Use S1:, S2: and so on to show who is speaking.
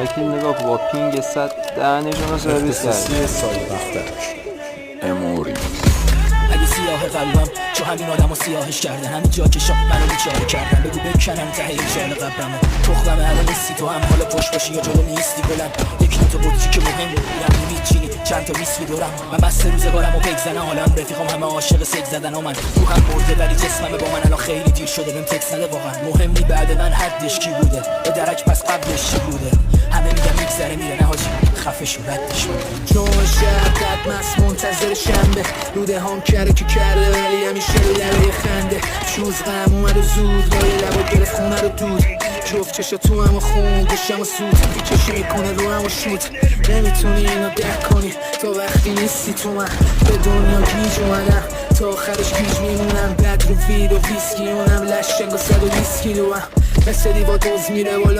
S1: مایکل نگاه کن با پینگ 100 دهنشون رو سرویس کرد. اموری
S2: اگه سیاه قلبم چو همین آدم و سیاهش کرده، همین جا که شاد منو بیچاره کردن، بگو بکنم ته این جال قبرمو. تخمم الان نیستی تو، هم حالا پشت باشی یا جلو نیستی بلند. یک نوت بودی که مهم میرم میچینی چند تا ویسکی دورم. من بسته روزگارم و بگذنه حالم، رفیقام همه عاشق سگ زدن و من روحم برده ولی جسمم با من الان خیلی دیر شده. بهم تکس نده واقعا مهم نی بعد من حدش کی بوده، به درک پس قبلش چی بوده. همه میگم میگذره میره، نه حاجی خفه شو ردش میکنم. چون شهر مست منتظر شنبه، روده هم کرده که کرده ولی همیشه لبه خنده. شوز غم اومد زود لای لبا گرفت خونه رو دود. جفت چشا تو هم خون گوشم و سود چشی میکنه رو هم و شود. نمیتونی اینو درک کنی تا وقتی نیستی تو. من به دنیا گیج اومدم تا آخرش گیج میمونم. بد رو وید و ویسکی اونم لشنگ و 120 کیلو هم مثل دیوا دوز میره بالا.